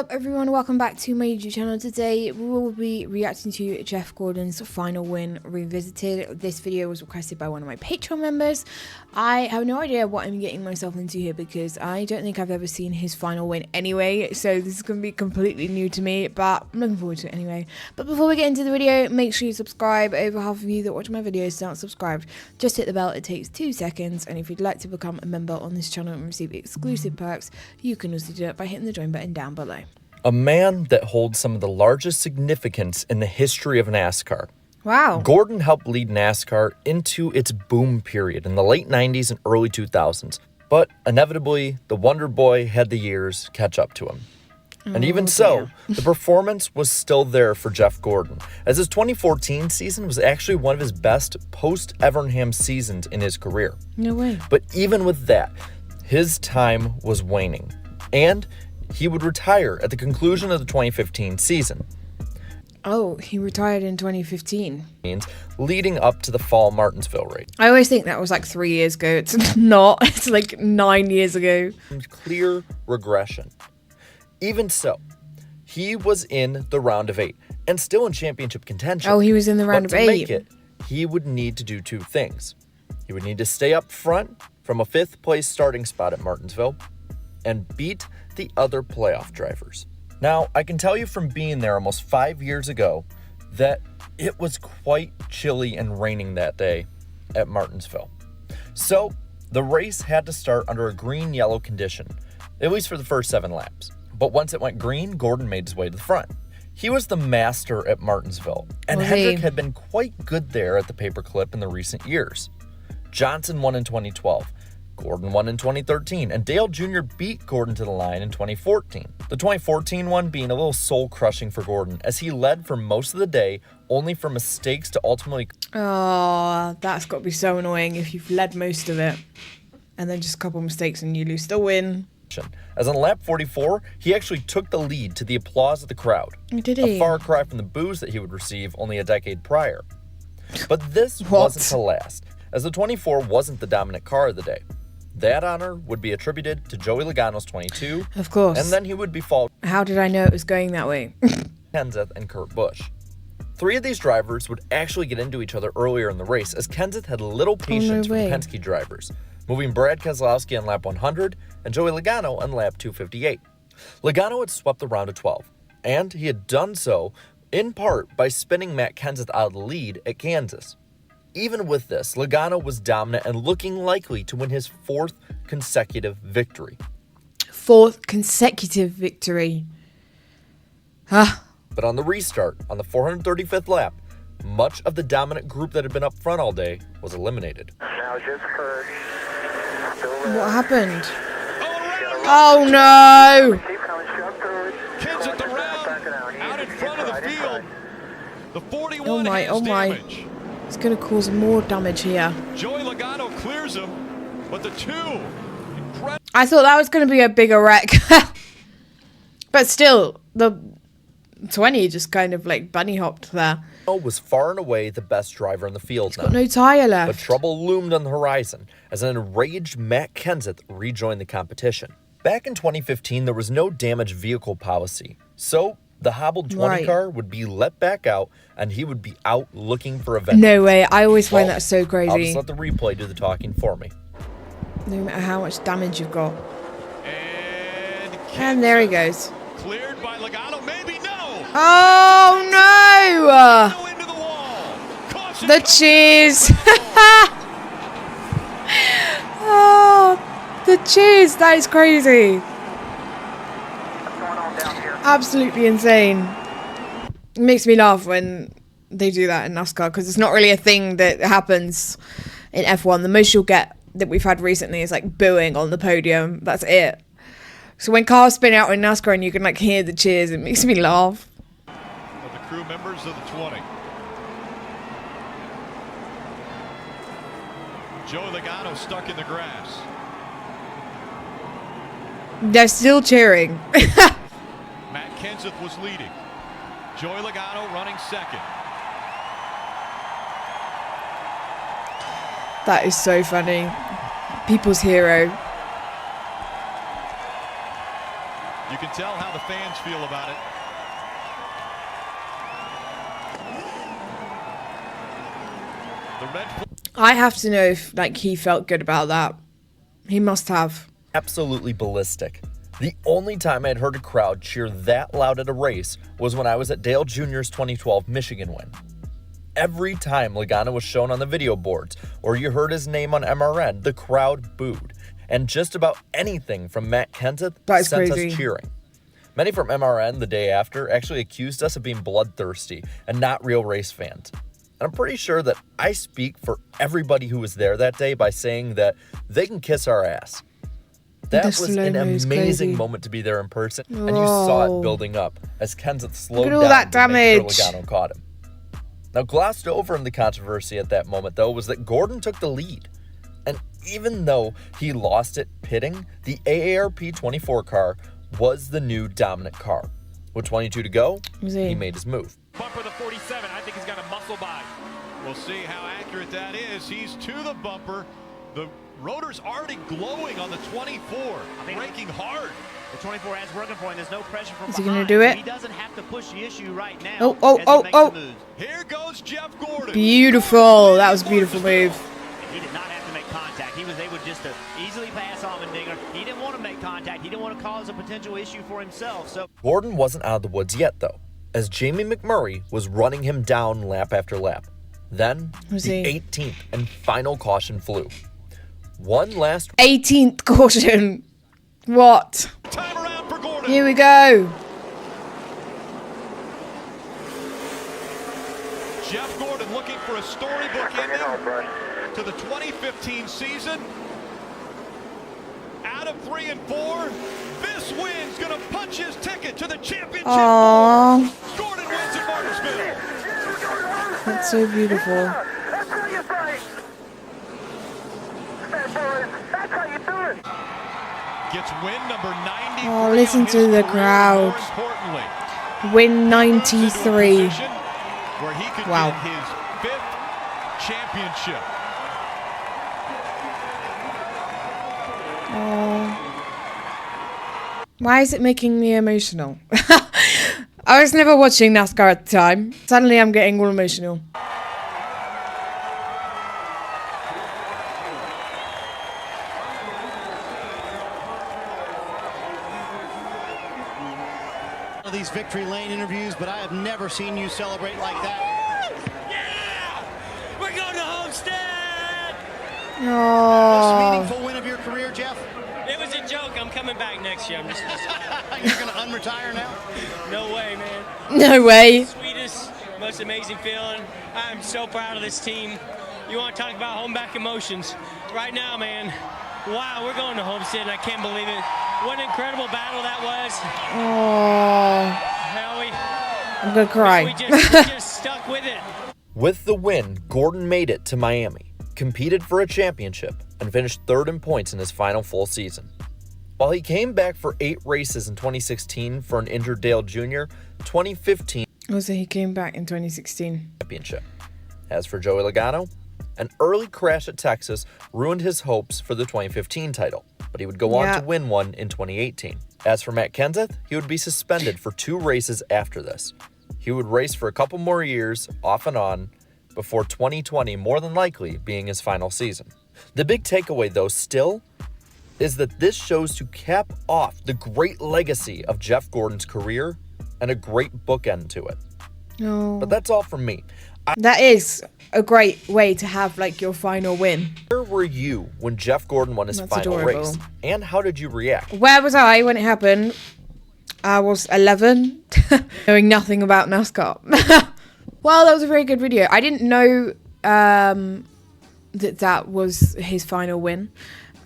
up everyone, welcome back to my YouTube channel. Today we will be reacting to Jeff Gordon's final win revisited. This video was requested by one of my Patreon members. I have no idea what I'm getting myself into here because I don't think I've ever seen his final win anyway, so this is going to be completely new to me, but I'm looking forward to it anyway. But before we get into the video, make sure you subscribe. Over half of you that watch my videos aren't subscribed. Just hit the bell, it takes 2 seconds, and if you'd like to become a member on this channel and receive exclusive perks, you can also do it by hitting the join button down below. A man that holds some of the largest significance in the history of NASCAR. Wow. Gordon helped lead NASCAR into its boom period in the late 90s and early 2000s, but inevitably, the Wonder Boy had the years catch up to him. And even so, the performance was still there for Jeff Gordon, as his 2014 season was actually one of his best post-Evernham seasons in his career. No way. But even with that, his time was waning, and he would retire at the conclusion of the 2015 season. Oh, he retired in 2015. Leading up to the fall Martinsville race. I always think that was like 3 years ago. It's not. It's like 9 years ago. Clear regression. Even so, he was in the round of 8 and still in championship contention. Oh, he was in the round of 8. To make it, he would need to do 2 things. He would need to stay up front from a 5th place starting spot at Martinsville and beat the other playoff drivers. Now, I can tell you from being there almost 5 years ago that it was quite chilly and raining that day at Martinsville. So the race had to start under a green-yellow condition, at least for the first 7 laps. But once it went green, Gordon made his way to the front. He was the master at Martinsville, and Hendrick had been quite good there at the paperclip in the recent years. Johnson won in 2012. Gordon won in 2013, and Dale Jr. beat Gordon to the line in 2014. The 2014 one being a little soul-crushing for Gordon, as he led for most of the day, only for mistakes to ultimately... Oh, that's got to be so annoying if you've led most of it, and then just a couple of mistakes and you lose the win. As on lap 44, he actually took the lead to the applause of the crowd. Did he? A far cry from the boos that he would receive only a decade prior. But this wasn't to last, as the 24 wasn't the dominant car of the day. That honor would be attributed to Joey Logano's 22. Of course. And then he would be followed. How did I know it was going that way? Kenseth and Kurt Busch. 3 of these drivers would actually get into each other earlier in the race, as Kenseth had little patience for the Penske drivers, moving Brad Keselowski on lap 100 and Joey Logano on lap 258. Logano had swept the round of 12, and he had done so in part by spinning Matt Kenseth out of the lead at Kansas. Even with this, Logano was dominant and looking likely to win his 4th consecutive victory. 4th consecutive victory. But on the restart, on the 435th lap, much of the dominant group that had been up front all day was eliminated. Now just Kurt. What happened? Oh no! Kenseth around, out in front of the field. The 41 oh my. damage. It's going to cause more damage here. Joey Logano clears him, but the 2. I thought that was going to be a bigger wreck. But still, the 20 just kind of like bunny hopped there. Was far and away the best driver in the field now. Got no tire left. But trouble loomed on the horizon as an enraged Matt Kenseth rejoined the competition. Back in 2015, there was no damaged vehicle policy, so the hobbled 20 car would be let back out, and he would be out looking for a vendor. No way. I always find that so crazy. I'll just let the replay do the talking for me. No matter how much damage you've got. And there he goes. Cleared by Logano, maybe no. Oh no! Into the wall. The cheese. Oh, the cheese. That is crazy. Absolutely insane. It makes me laugh when they do that in NASCAR because it's not really a thing that happens in F1. The most you'll get that we've had recently is like booing on the podium. That's it. So when cars spin out in NASCAR and you can like hear the cheers, it makes me laugh. Of the crew members of the 20. Joey Logano stuck in the grass. They're still cheering. Matt Kenseth was leading. Joey Logano running 2nd. That is so funny. People's hero. You can tell how the fans feel about it. I have to know if like he felt good about that. He must have. Absolutely ballistic. The only time I'd heard a crowd cheer that loud at a race was when I was at Dale Jr.'s 2012 Michigan win. Every time Logano was shown on the video boards or you heard his name on MRN, the crowd booed. And just about anything from Matt Kenseth sent us cheering. Many from MRN the day after actually accused us of being bloodthirsty and not real race fans. And I'm pretty sure that I speak for everybody who was there that day by saying that they can kiss our ass. That was an amazing moment to be there in person, and you saw it building up as Kenseth slowed down to make sure Logano caught him. Now, glossed over in the controversy at that moment, though, was that Gordon took the lead. And even though he lost it pitting, the AARP 24 car was the new dominant car. With 22 to go, he made his move. Bumper the 47, I think he's got a muscle by. We'll see how accurate that is. He's to the bumper. The rotor's already glowing on the 24, braking hard. The 24 has working for him. There's no pressure from behind. Is he going to do it? He doesn't have to push the issue right now. Oh. Here goes Jeff Gordon. Beautiful. That was a beautiful move. He did not have to make contact. He was able just to easily pass Allmendinger. He didn't want to make contact. He didn't want to cause a potential issue for himself. So Gordon wasn't out of the woods yet, though, as Jamie McMurray was running him down lap after lap. Then, the 18th and final caution flew. One last 18th caution. What? Time around for Gordon. Here we go. Jeff Gordon looking for a storybook ending to the 2015 season. Out of 3 and 4, this win's gonna punch his ticket to the championship. Aww. Gordon wins at Martinsville. That's so beautiful. That's how you fight. That's how you do it. Gets win number 93. Oh, listen to the crowd. Win 93. Where he could get his 5th championship. Why is it making me emotional? I was never watching NASCAR at the time. Suddenly I'm getting all emotional. These victory lane interviews, but I have never seen you celebrate like that. yeah! We're going to Homestead! Oh. Most meaningful win of your career, Jeff? It was a joke. I'm coming back next year. I'm just You're going to unretire now? No way, man. No way. Sweetest, most amazing feeling. I'm so proud of this team. You want to talk about home back emotions? Right now, man. Wow, we're going to Homestead, and I can't believe it. What an incredible battle that was. Oh. I'm going to cry. We just stuck with it. With the win, Gordon made it to Miami, competed for a championship, and finished 3rd in points in his final full season. While he came back for 8 races in 2016 for an injured Dale Jr., 2015 Also, he came back in 2016. championship. As for Joey Logano, an early crash at Texas ruined his hopes for the 2015 title, but he would go on to win one in 2018. As for Matt Kenseth, he would be suspended for 2 races after this. He would race for a couple more years, off and on, before 2020 more than likely being his final season. The big takeaway, though, still is that this shows to cap off the great legacy of Jeff Gordon's career and a great bookend to it. Oh. But that's all from me. That is a great way to have like your final win. Where were you when Jeff Gordon won his final race? And how did you react? Where was I when it happened? I was 11, knowing nothing about NASCAR. Well, that was a very good video. I didn't know that was his final win,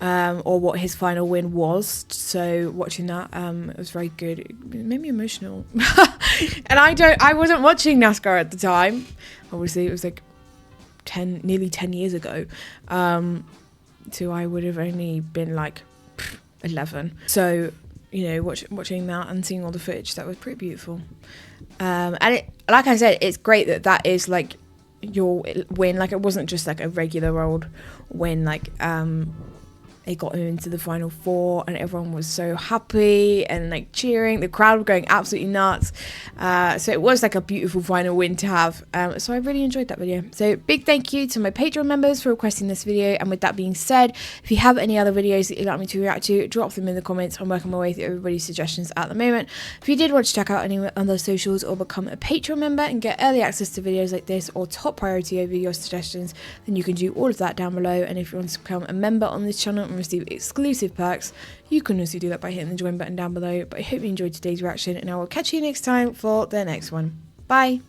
or what his final win was. So watching that, it was very good. It made me emotional. And I wasn't watching NASCAR at the time. Obviously, it was like nearly 10 years ago. So I would have only been like 11. So, you know, watching that and seeing all the footage, that was pretty beautiful. And it, like I said, it's great that is like your win. Like, it wasn't just like a regular old win. Like, they got him into the final 4, and everyone was so happy and like cheering. The crowd were going absolutely nuts. So it was like a beautiful final win to have. So I really enjoyed that video. So big thank you to my Patreon members for requesting this video. And with that being said, if you have any other videos that you'd like me to react to, drop them in the comments. I'm working my way through everybody's suggestions at the moment. If you did want to check out any other socials or become a Patreon member and get early access to videos like this or top priority over your suggestions, then you can do all of that down below. And if you want to become a member on this channel and receive exclusive perks, you can also do that by hitting the join button down below. But I hope you enjoyed today's reaction, and I will catch you next time for the next one. Bye.